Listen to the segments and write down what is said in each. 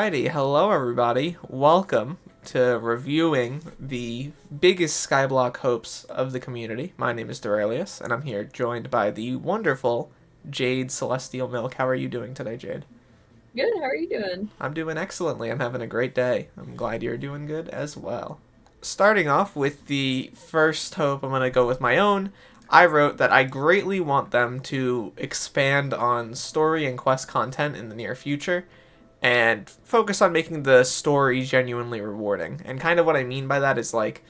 Alrighty, hello everybody. Welcome to reviewing the biggest Skyblock hopes of the community. My name is Derailious, and I'm here joined by the wonderful Jade Celestial Milk. How are you doing today, Jade? Good, how are you doing? I'm doing excellently. I'm having a great day. I'm glad you're doing good as well. Starting off with the first hope, I'm going to go with my own. I wrote that I greatly want them to expand on story and quest content in the near future and focus on making the story genuinely rewarding. And kind of what I mean by that is like,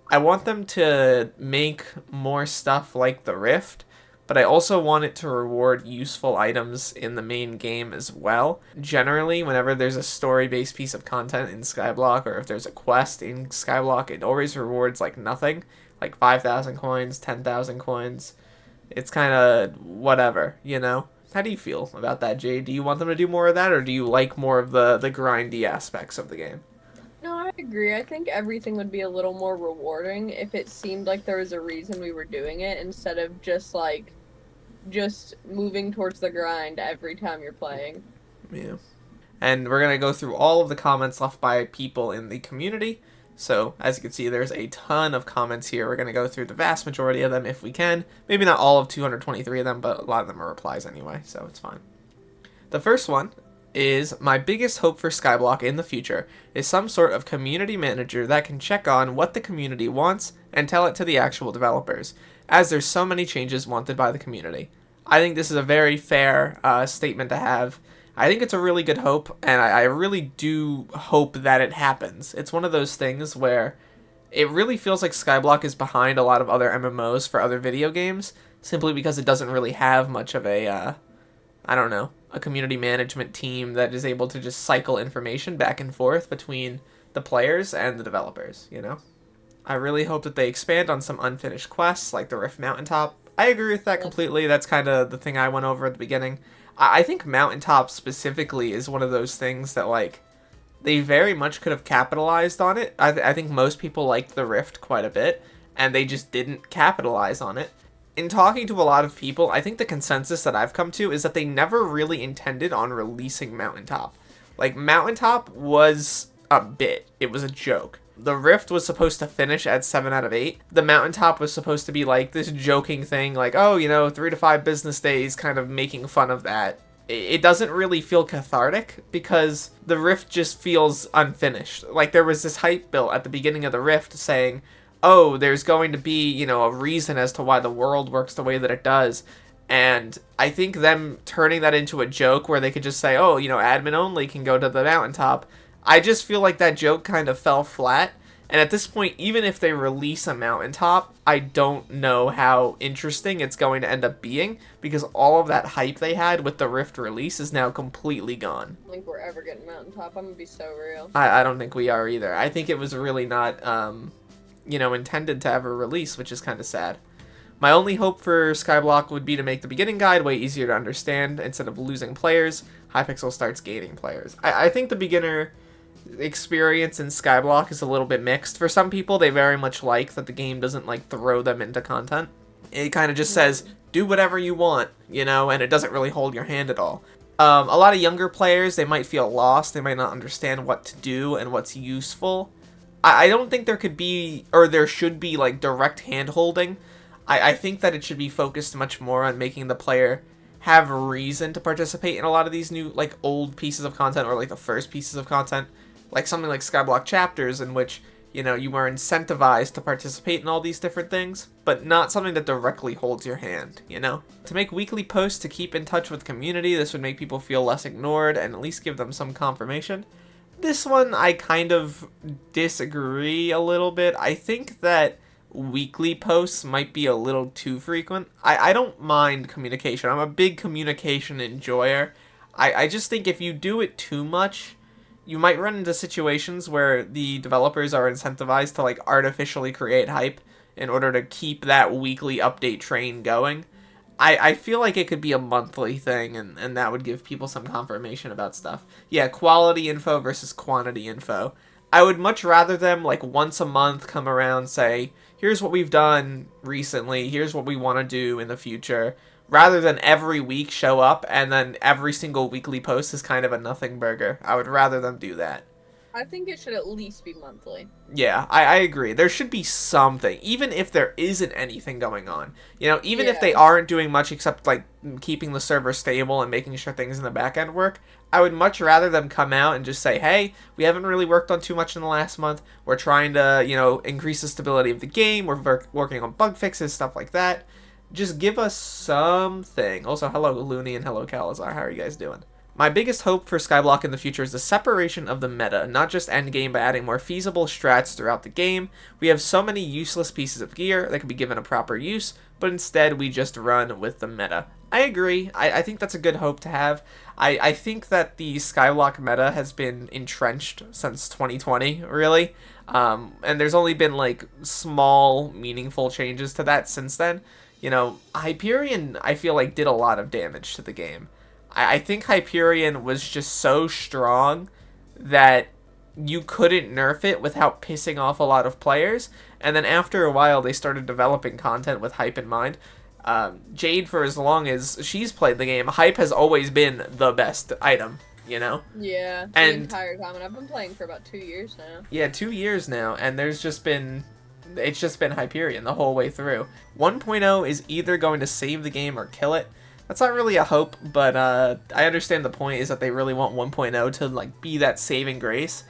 I want them to make more stuff like the Rift, but I also want it to reward useful items in the main game as well. Generally, whenever there's a story-based piece of content in Skyblock, or if there's a quest in Skyblock, it always rewards like nothing, like 5,000 coins, 10,000 coins. It's kind of whatever, you know? How do you feel about that, Jay? Do you want them to do more of that, or do you like more of the grindy aspects of the game? No, I agree. I think everything would be a little more rewarding if it seemed like there was a reason we were doing it instead of just moving towards the grind every time you're playing. Yeah. And we're going to go through all of the comments left by people in the community. So, as you can see, there's a ton of comments here. We're going to go through the vast majority of them if we can. Maybe not all of 223 of them, but a lot of them are replies anyway, so it's fine. The first one is, my biggest hope for Skyblock in the future is some sort of community manager that can check on what the community wants and tell it to the actual developers, as there's so many changes wanted by the community. I think this is a very fair statement to have. I think it's a really good hope, and I really do hope that it happens. It's one of those things where it really feels like Skyblock is behind a lot of other MMOs for other video games, simply because it doesn't really have much of a, I don't know, a community management team that is able to just cycle information back and forth between the players and the developers, you know? I really hope that they expand on some unfinished quests, like the Rift Mountaintop. I agree with that completely. That's kind of the thing I went over at the beginning. I think Mountaintop specifically is one of those things that, like, they very much could have capitalized on it. I think most people liked the Rift quite a bit, and they just didn't capitalize on it. In talking to a lot of people, I think the consensus that I've come to is that they never really intended on releasing Mountaintop. Like, Mountaintop was a bit. It was a joke. The Rift was supposed to finish at 7 out of 8. The Mountaintop was supposed to be like this joking thing, like, oh, 3 to 5 business days, kind of making fun of that. It doesn't really feel cathartic because the Rift just feels unfinished. Like, there was this hype built at the beginning of the Rift saying, oh, there's going to be, a reason as to why the world works the way that it does. And I think them turning that into a joke where they could just say, oh, admin only can go to the Mountaintop, I just feel like that joke kind of fell flat. And at this point, even if they release a Mountaintop, I don't know how interesting it's going to end up being, because all of that hype they had with the Rift release is now completely gone. I don't think we're ever getting Mountaintop. I'm gonna be so real. I don't think we are either. I think it was really not, intended to ever release, which is kind of sad. My only hope for Skyblock would be to make the beginning guide way easier to understand. Instead of losing players, Hypixel starts gating players. I think the beginner experience in Skyblock is a little bit mixed. For some people, they very much like that the game doesn't like throw them into content. It kind of just says, do whatever you want, and it doesn't really hold your hand at all. A lot of younger players, they might feel lost. They might not understand what to do and what's useful. I don't think there could be, or there should be, like, direct hand-holding. I think that it should be focused much more on making the player have a reason to participate in a lot of these new, like, old pieces of content, or, like, the first pieces of content. Like something like Skyblock Chapters, in which, you are incentivized to participate in all these different things, but not something that directly holds your hand, To make weekly posts to keep in touch with the community, this would make people feel less ignored and at least give them some confirmation. This one, I kind of disagree a little bit. I think that weekly posts might be a little too frequent. I don't mind communication. I'm a big communication enjoyer. I just think if you do it too much, you might run into situations where the developers are incentivized to, like, artificially create hype in order to keep that weekly update train going. I feel like it could be a monthly thing, and that would give people some confirmation about stuff. Yeah, quality info versus quantity info. I would much rather them, like, once a month come around, say, here's what we've done recently, here's what we want to do in the future, rather than every week show up and then every single weekly post is kind of a nothing burger. I would rather them do that. I think it should at least be monthly. Yeah, I agree. There should be something, even if there isn't anything going on. You know, even if they Yeah. aren't doing much except like keeping the server stable and making sure things in the back end work, I would much rather them come out and just say, hey, we haven't really worked on too much in the last month. We're trying to, increase the stability of the game. We're working on bug fixes, stuff like that. Just give us something. Also, hello, Looney, and hello, Calazar. How are you guys doing? My biggest hope for Skyblock in the future is the separation of the meta, not just endgame, but adding more feasible strats throughout the game. We have so many useless pieces of gear that could be given a proper use, but instead we just run with the meta. I agree. I think that's a good hope to have. I think that the Skyblock meta has been entrenched since 2020, really. And there's only been, like, small, meaningful changes to that since then. Hyperion, I feel like, did a lot of damage to the game. I think Hyperion was just so strong that you couldn't nerf it without pissing off a lot of players. And then after a while, they started developing content with Hype in mind. Jade, for as long as she's played the game, Hype has always been the best item, Yeah, the entire time. And I've been playing for about 2 years now. Yeah, 2 years now. And it's just been Hyperion the whole way through. 1.0 is either going to save the game or kill it. That's not really a hope, but I understand the point is that they really want 1.0 to like be that saving grace.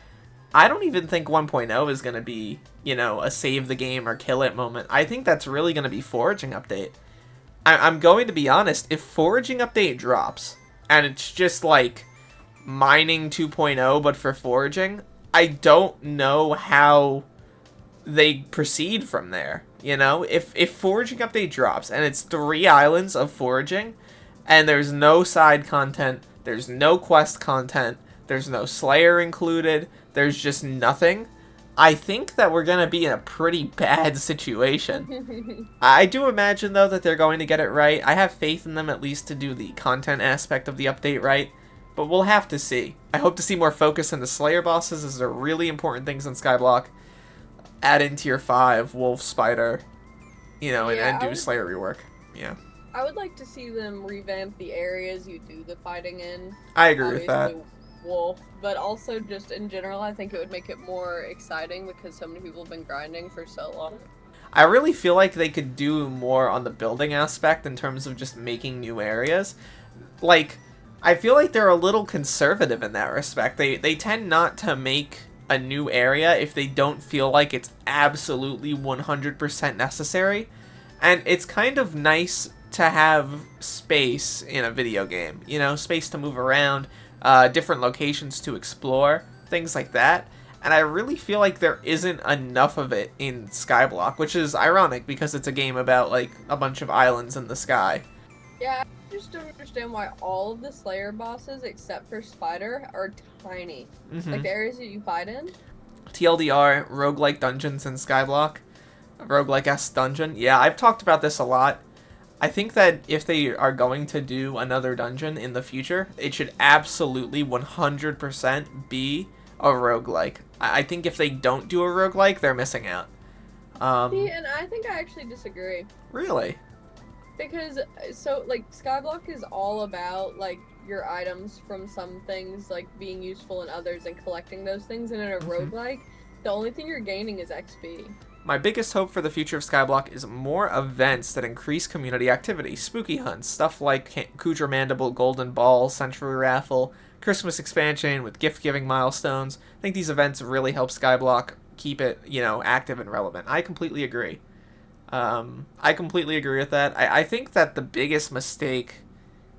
I don't even think 1.0 is going to be, a save the game or kill it moment. I think that's really going to be foraging update. I'm going to be honest, if foraging update drops and it's just like mining 2.0 but for foraging, I don't know how they proceed from there. If foraging update drops and it's 3 islands of foraging and there's no side content, there's no quest content, there's no Slayer included, there's just nothing, I think that we're going to be in a pretty bad situation. I do imagine, though, that they're going to get it right. I have faith in them at least to do the content aspect of the update right, but we'll have to see. I hope to see more focus on the Slayer bosses, as they're really important things in Skyblock. Add in tier 5, Wolf, Spider, and do Slayer rework. Yeah. I would like to see them revamp the areas you do the fighting in. I agree with that. Wolf, but also just in general, I think it would make it more exciting because so many people have been grinding for so long. I really feel like they could do more on the building aspect in terms of just making new areas. Like, I feel like they're a little conservative in that respect. They tend not to make a new area if they don't feel like it's absolutely 100% necessary. And it's kind of nice to have space in a video game, space to move around, different locations to explore, things like that. And I really feel like there isn't enough of it in Skyblock, which is ironic because it's a game about like a bunch of islands in the sky. Yeah, I just don't understand why all of the Slayer bosses, except for Spider, are tiny. Like the areas that you fight in. TLDR, roguelike dungeons in Skyblock. Roguelike-esque dungeon. Yeah, I've talked about this a lot. I think that if they are going to do another dungeon in the future, it should absolutely 100% be a roguelike. I think if they don't do a roguelike, they're missing out. See, and I think I actually disagree. Really? Because, Skyblock is all about, your items from some things, being useful in others and collecting those things, and in a roguelike, the only thing you're gaining is XP. My biggest hope for the future of Skyblock is more events that increase community activity. Spooky hunts, stuff like Kudra Mandible, Golden Ball, Century Raffle, Christmas expansion with gift-giving milestones. I think these events really help Skyblock keep it, active and relevant. I completely agree. I completely agree with that. I think that the biggest mistake,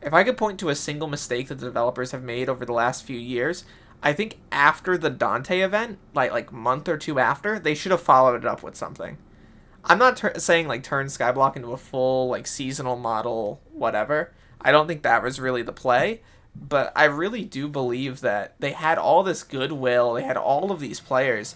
if I could point to a single mistake that the developers have made over the last few years, I think after the Dante event, like month or two after, they should have followed it up with something. I'm not saying turn Skyblock into a full seasonal model, whatever. I don't think that was really the play, but I really do believe that they had all this goodwill, they had all of these players,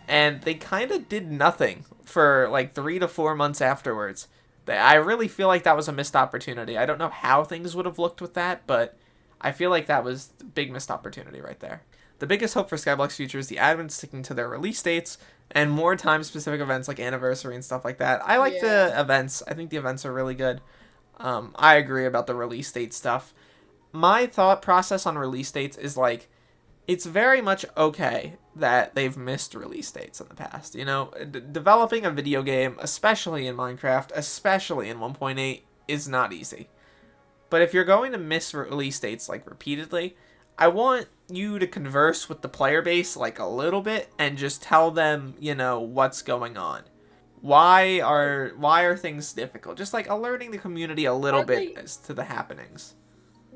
and they kind of did nothing for 3 to 4 months afterwards. I really feel like that was a missed opportunity. I don't know how things would have looked with that, but I feel like that was a big missed opportunity right there. The biggest hope for Skyblock's future is the admins sticking to their release dates and more time-specific events like anniversary and stuff like that. I like the events. I think the events are really good. I agree about the release date stuff. My thought process on release dates is like, it's very much okay that they've missed release dates in the past. You know, developing a video game, especially in Minecraft, especially in 1.8, is not easy. But if you're going to miss release dates like repeatedly, I want you to converse with the player base like a little bit and just tell them, you know, what's going on. Why are things difficult? Just like alerting the community a little bit as to the happenings.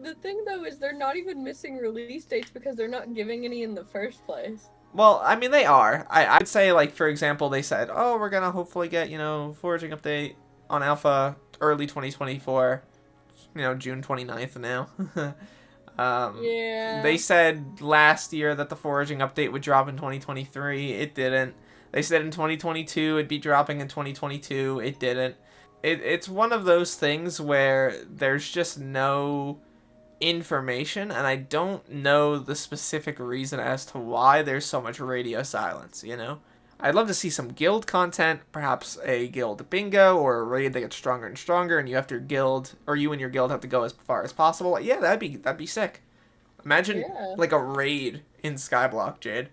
The thing though is they're not even missing release dates because they're not giving any in the first place. Well, I mean, they are. I'd say, like, for example, they said, oh, we're going to hopefully get, you know, foraging update on alpha early 2024, you know, June 29th now. Yeah. They said last year that the foraging update would drop in 2023. It didn't. They said in 2022 it'd be dropping in 2022. It didn't. It's one of those things where there's just no information, and I don't know the specific reason as to why there's so much radio silence, you know? I'd love to see some guild content, perhaps a guild bingo or a raid that gets stronger and stronger and you have to guild, or you and your guild have to go as far as possible. Yeah, that'd be sick. Imagine like a raid in Skyblock, Jade.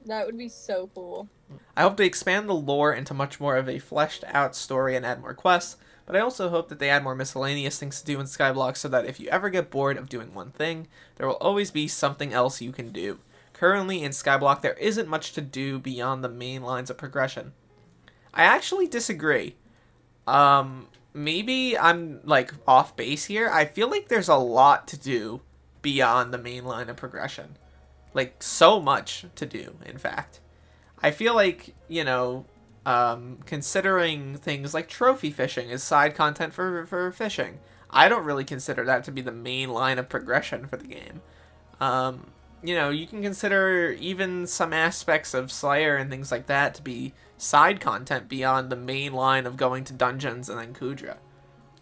That would be so cool. I hope they expand the lore into much more of a fleshed out story and add more quests, but I also hope that they add more miscellaneous things to do in Skyblock so that if you ever get bored of doing one thing, there will always be something else you can do. Currently in Skyblock, there isn't much to do beyond the main lines of progression. I actually disagree. Maybe I'm, like, off base here. I feel like there's a lot to do beyond the main line of progression. Like, so much to do, in fact. I feel like, you know, considering things like trophy fishing is side content for fishing. I don't really consider that to be the main line of progression for the game. You know, you can consider even some aspects of Slayer and things like that to be side content beyond the main line of going to dungeons and then Kudra.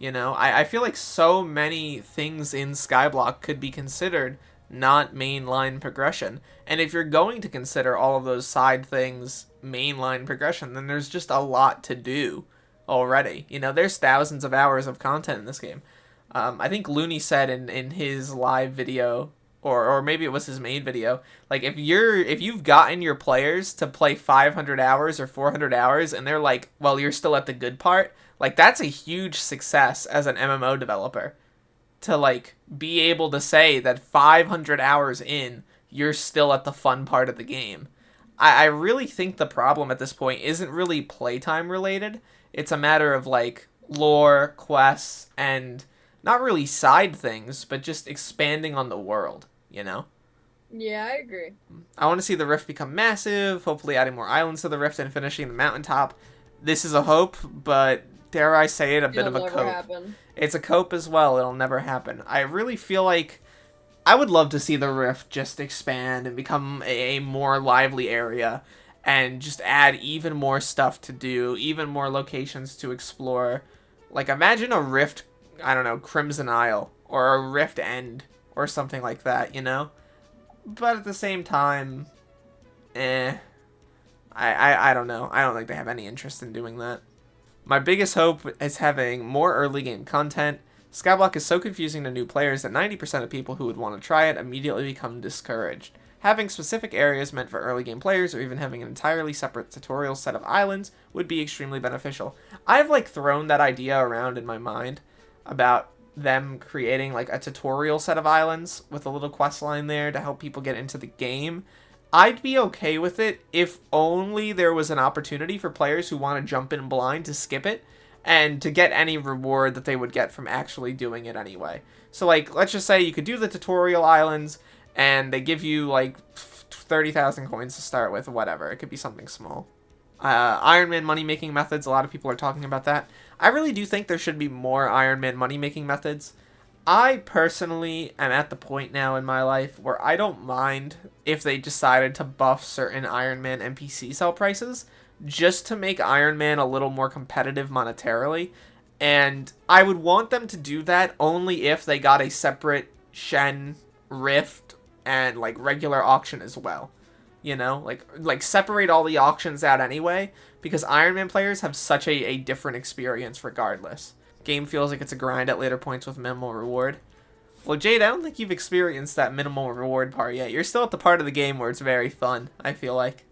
You know, I feel like so many things in Skyblock could be considered not mainline progression. And if you're going to consider all of those side things mainline progression, then there's just a lot to do already. You know, there's thousands of hours of content in this game. I think Looney said in his live video, or maybe it was his main video, like if you've gotten your players to play 500 hours or 400 hours and they're like, well, you're still at the good part, like that's a huge success as an MMO developer. To like be able to say that 500 hours in, you're still at the fun part of the game. I really think the problem at this point isn't really playtime related. It's a matter of like lore, quests, and not really side things, but just expanding on the world, you know? Yeah, I agree. I want to see the Rift become massive, hopefully adding more islands to the Rift and finishing the mountaintop. This is a hope, but dare I say it, a bit of a cope. Happen. It's a cope as well, it'll never happen. I really feel like I would love to see the Rift just expand and become a more lively area and just add even more stuff to do, even more locations to explore. Like, imagine a Rift, I don't know, Crimson Isle or a Rift End or something like that, you know? But at the same time, I don't know. I don't think they have any interest in doing that. My biggest hope is having more early game content. Skyblock is so confusing to new players that 90% of people who would want to try it immediately become discouraged. Having specific areas meant for early game players, or even having an entirely separate tutorial set of islands, would be extremely beneficial. I've like thrown that idea around in my mind about them creating like a tutorial set of islands with a little quest line there to help people get into the game. I'd be okay with it if only there was an opportunity for players who want to jump in blind to skip it and to get any reward that they would get from actually doing it anyway. So, like, let's just say you could do the tutorial islands and they give you, like, 30,000 coins to start with, whatever. It could be something small. Iron Man money-making methods, a lot of people are talking about that. I really do think there should be more Iron Man money-making methods. I personally am at the point now in my life where I don't mind if they decided to buff certain Iron Man NPC sell prices just to make Iron Man a little more competitive monetarily. And I would want them to do that only if they got a separate Shen, Rift, and like regular auction as well. You know, like separate all the auctions out anyway, because Iron Man players have such a different experience regardless. Game feels like it's a grind at later points with minimal reward. Well, Jade, I don't think you've experienced that minimal reward part yet. You're still at the part of the game where it's very fun, I feel like.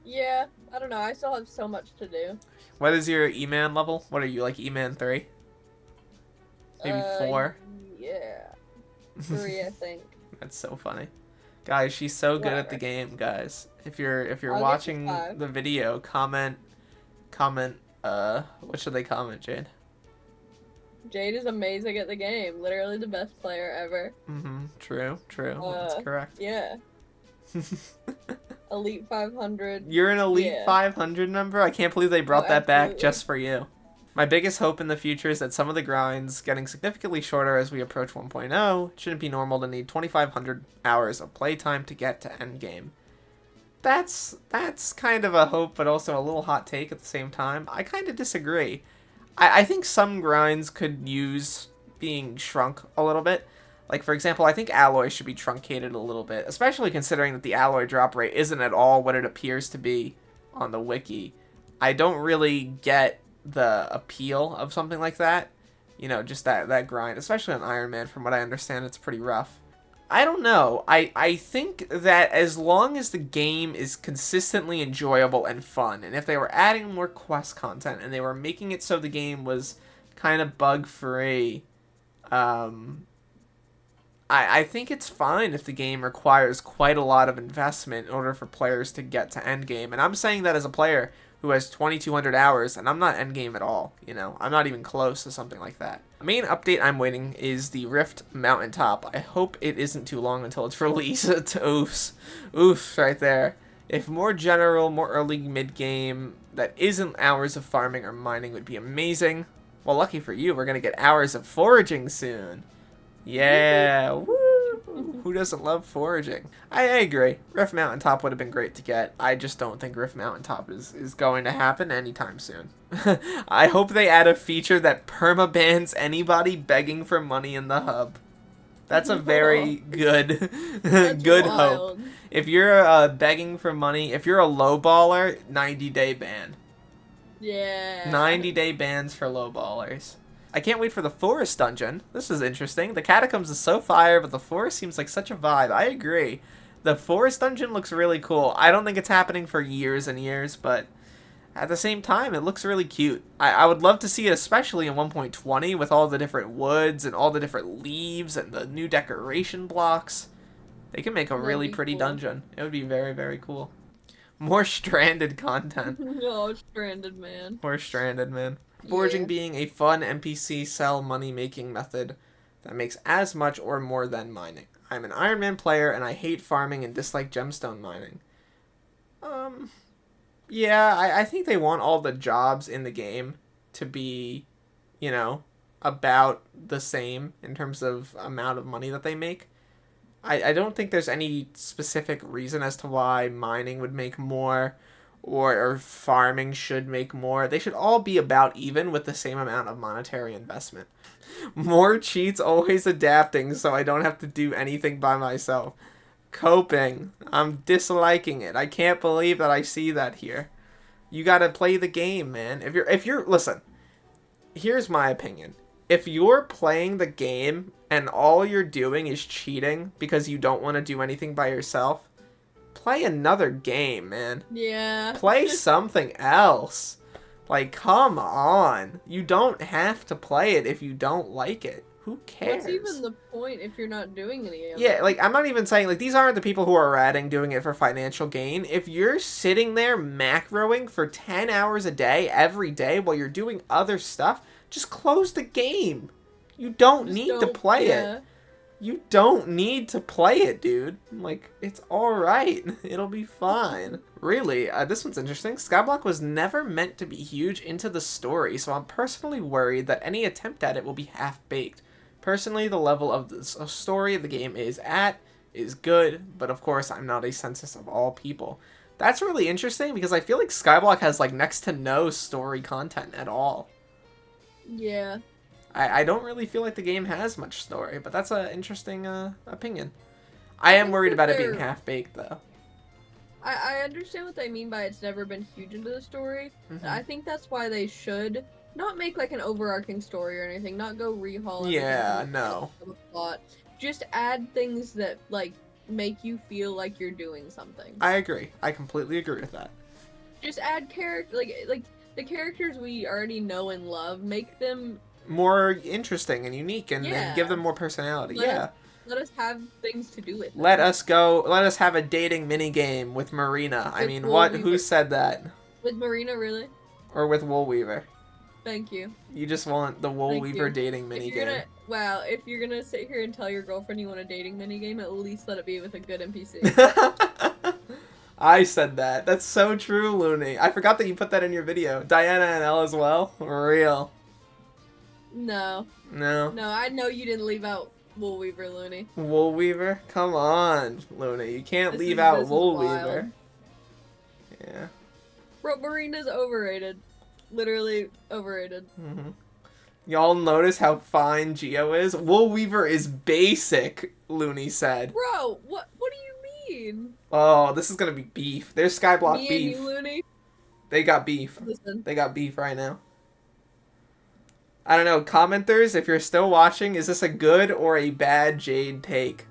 Yeah, I don't know. I still have so much to do. What is your E-Man level? What are you, like E-Man 3? Maybe 4? Yeah. 3, I think. That's so funny. Guys, she's so good at the game, guys. If you're watching the video, comment, what should they comment, Jade? Jade is amazing at the game. Literally the best player ever. True. That's correct. Yeah. Elite 500. You're an Elite 500 member? I can't believe they brought that back just for you. My biggest hope in the future is that some of the grinds, getting significantly shorter as we approach 1.0, shouldn't be normal to need 2,500 hours of playtime to get to endgame. That's kind of a hope, but also a little hot take at the same time. I kind of disagree. I think some grinds could use being shrunk a little bit. Like, for example, I think alloy should be truncated a little bit, especially considering that the alloy drop rate isn't at all what it appears to be on the wiki. I don't really get the appeal of something like that. You know, just that grind, especially on Iron Man. From what I understand, it's pretty rough. I don't know. I think that as long as the game is consistently enjoyable and fun, and if they were adding more quest content and they were making it so the game was kind of bug-free, I think it's fine if the game requires quite a lot of investment in order for players to get to endgame. And I'm saying that as a player who has 2,200 hours, and I'm not endgame at all, you know? I'm not even close to something like that. The main update I'm waiting is the Rift Mountaintop. I hope it isn't too long until it's released. Oofs. Oofs right there. If more general, more early mid-game that isn't hours of farming or mining would be amazing. Well, lucky for you, we're going to get hours of foraging soon. Yeah, woo! Who doesn't love foraging? I agree. Rift Mountaintop would have been great to get. I just don't think Rift Mountaintop is going to happen anytime soon. I hope they add a feature that permabans anybody begging for money in the hub. That's a very good, good hope. If you're begging for money, if you're a lowballer, 90-day ban. Yeah. 90-day bans for lowballers. I can't wait for the forest dungeon. This is interesting. The catacombs is so fire, but the forest seems like such a vibe. I agree. The forest dungeon looks really cool. I don't think it's happening for years and years, but at the same time, it looks really cute. I would love to see it, especially in 1.20, with all the different woods and all the different leaves and the new decoration blocks. They can make a really pretty dungeon. It would be very, very cool. More stranded content. Oh, stranded man. More stranded man. Foraging being a fun NPC sell money-making method that makes as much or more than mining. I'm an Iron Man player, and I hate farming and dislike gemstone mining. Yeah, I think they want all the jobs in the game to be, you know, about the same in terms of amount of money that they make. I don't think there's any specific reason as to why mining would make more or farming should make more. They should all be about even with the same amount of monetary investment. More cheats, always adapting so I don't have to do anything by myself. Coping. I'm disliking it. I can't believe that I see that here. You gotta play the game, man. If you're listen, here's my opinion. If you're playing the game and all you're doing is cheating because you don't want to do anything by yourself, play another game, man. Yeah. Play something else. Like, come on. You don't have to play it if you don't like it. Who cares? What's even the point if you're not doing any of it? Yeah, like, I'm not even saying, like, these aren't the people who are ratting doing it for financial gain. If you're sitting there macroing for 10 hours a day, every day, while you're doing other stuff, just close the game. You don't need to play it. You don't need to play it, dude. Like, it's alright. It'll be fine. Really, this one's interesting. Skyblock was never meant to be huge into the story, so I'm personally worried that any attempt at it will be half-baked. Personally, the level of the story the game is good, but of course, I'm not a census of all people. That's really interesting, because I feel like Skyblock has, like, next to no story content at all. Yeah. I don't really feel like the game has much story, but that's an interesting opinion. I am worried about it being half-baked, though. I understand what they mean by it's never been huge into the story. I think that's why they should not make like an overarching story or anything. Not go rehaul everything Yeah, from no. the plot. Just add things that like make you feel like you're doing something. I agree. I completely agree with that. Just add character like the characters we already know and love. Make them More interesting and unique, and give them more personality. Let us have things to do with them. Let us have a dating mini game with Marina. I mean, what? Who said that? With Marina, really? Or with Woolweaver? Thank you. You just want the Woolweaver dating mini game. Wow, if you're gonna sit here and tell your girlfriend you want a dating mini game, at least let it be with a good NPC. I said that. That's so true, Looney. I forgot that you put that in your video. Diana and Elle as well? Real. No. No. No, I know you didn't leave out Woolweaver, Looney. Woolweaver? Come on, Looney. You can't leave out Woolweaver. Yeah. Bro, Marina's overrated. Literally overrated. Y'all notice how fine Geo is? Woolweaver is basic, Looney said. Bro, what do you mean? Oh, this is gonna be beef. There's Skyblock beef. Me and you, Looney? They got beef. Listen. They got beef right now. I don't know, commenters, if you're still watching, is this a good or a bad Jade take?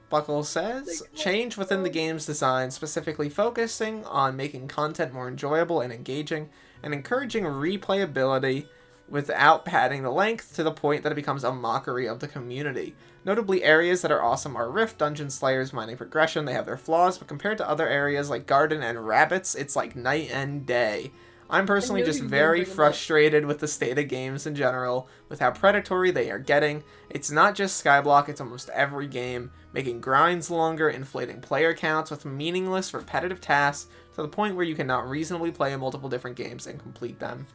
Buckle says, change within the game's design, specifically focusing on making content more enjoyable and engaging, and encouraging replayability without padding the length to the point that it becomes a mockery of the community. Notably, areas that are awesome are Rift, Dungeon Slayers, Mining Progression. They have their flaws, but compared to other areas like Garden and Rabbits, it's like night and day. I'm personally just very frustrated with the state of games in general, with how predatory they are getting. It's not just Skyblock, it's almost every game, making grinds longer, inflating player counts with meaningless, repetitive tasks, to the point where you cannot reasonably play multiple different games and complete them.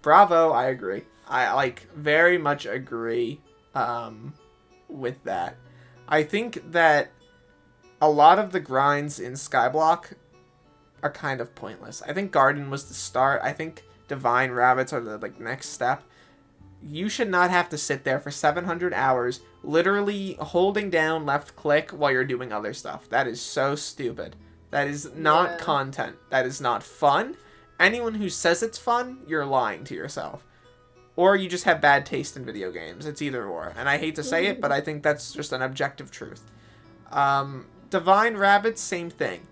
Bravo, I agree. I very much agree with that. I think that a lot of the grinds in Skyblock are kind of pointless. I think Garden was the start. I think Divine Rabbits are the next step. You should not have to sit there for 700 hours literally holding down left click while you're doing other stuff. That is so stupid. That is not content. That is not fun. Anyone who says it's fun, you're lying to yourself. Or you just have bad taste in video games. It's either or. And I hate to say it, but I think that's just an objective truth. Divine Rabbits, same thing.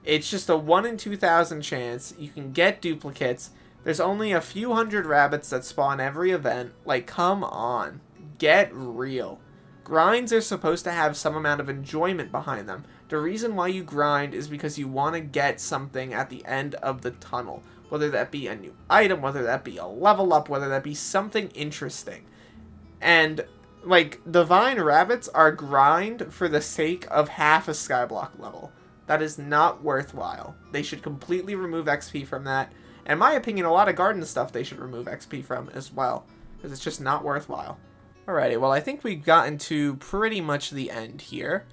It's just a 1 in 2,000 chance. You can get duplicates. There's only a few hundred rabbits that spawn every event. Like, come on. Get real. Grinds are supposed to have some amount of enjoyment behind them. The reason why you grind is because you want to get something at the end of the tunnel. Whether that be a new item, whether that be a level up, whether that be something interesting. And, like, Divine Rabbits are grind for the sake of half a Skyblock level. That is not worthwhile. They should completely remove XP from that. In my opinion, a lot of Garden stuff they should remove XP from as well. Because it's just not worthwhile. Alrighty, well I think we've gotten to pretty much the end here.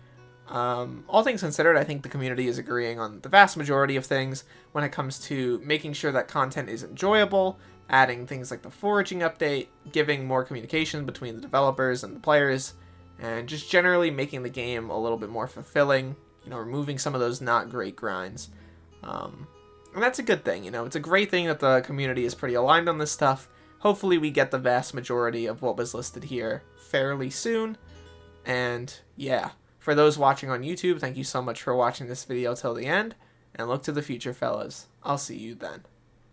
All things considered, I think the community is agreeing on the vast majority of things when it comes to making sure that content is enjoyable, adding things like the foraging update, giving more communication between the developers and the players, and just generally making the game a little bit more fulfilling, you know, removing some of those not great grinds. And that's a good thing, you know, it's a great thing that the community is pretty aligned on this stuff. Hopefully we get the vast majority of what was listed here fairly soon, and yeah. For those watching on YouTube, thank you so much for watching this video till the end, and look to the future, fellas. I'll see you then.